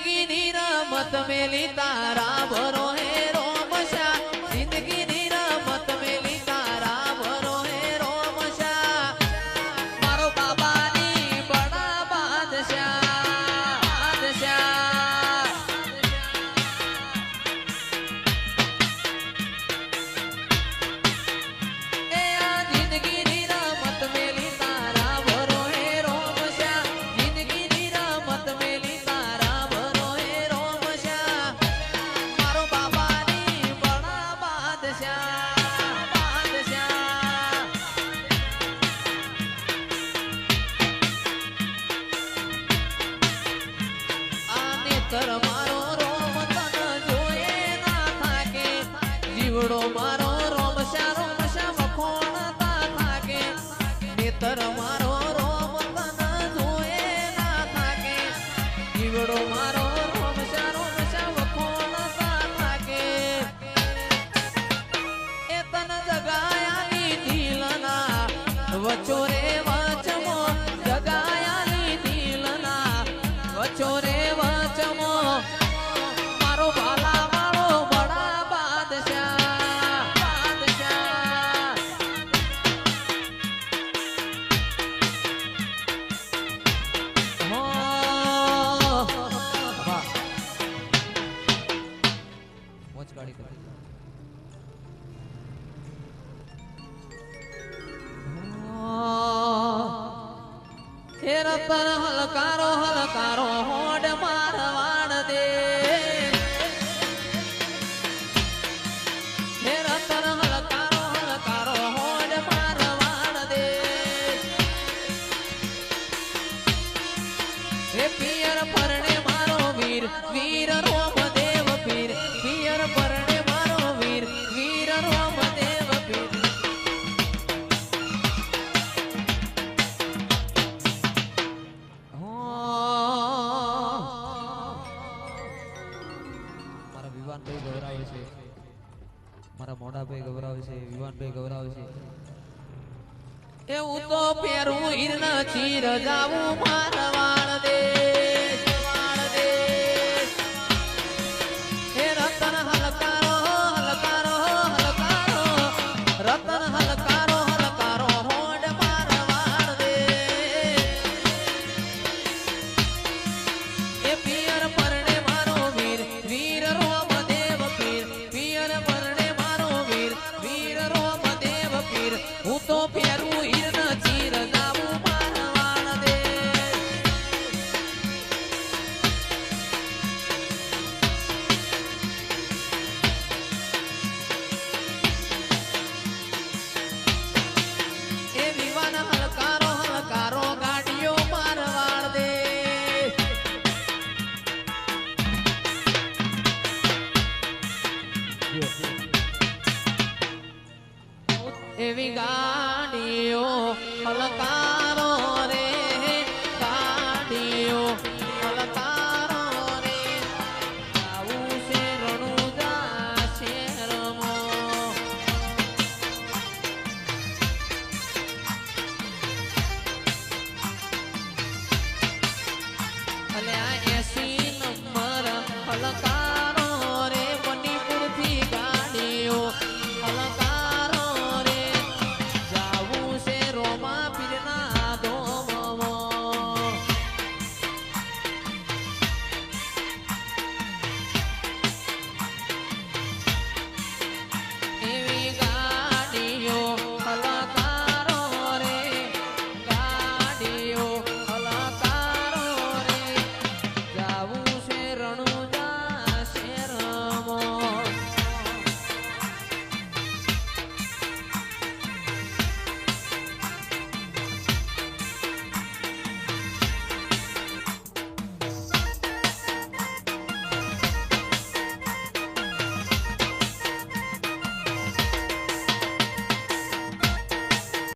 જિંદગીની રમત મેલી તારા ભરો હે રોમશા જિંદગીની રમત મેલી તારા ભરો હે રોમશા મારો બાબાની બડા બાદશાહ બાદશાહ એ આ જિંદગીની રમત મેલી તારા ભરો હે રોમશા જિંદગીની રમત મેલી તારા ભરો હે રોમશા મારો બાબાની બડા બાદશાહ બાદશાહ આ નેતર મારો રોમ તન જોયે ના થાકે જીવડો મારો રોમશા રોમશા વખોણતા થાકે નેતર મારો રોમ તન જોયે ના થાકે જીવડો મારો રોમશા રોમશા વખોણતા થાકે એ તન જગાયાની દિલના વચો રે વચમો જગાયાની દિલના વચો રે વચમો મારો ભાલા વાળો બડા બાદશાહ બાદશાહ હો વાહ મોજ ગાડી કરી હે રતન હલકારો હલકારો હોડ મારવાડ દે હે રતન હલકારો હલકારો હોડ મારવાડ દે હે પિયર પરણે મારો વીર વીર રોમદેવ પીર પિયર પરણે મારો વીર વીર રોમદેવ પીર મારા વિવાનભાઈ ગૌરાવે છે મારા મોડાભાઈ ગૌરાવે છે વિવાનભાઈ ગૌરાવે છે એવું તો પેરું ઈર નથી રજાવું મારા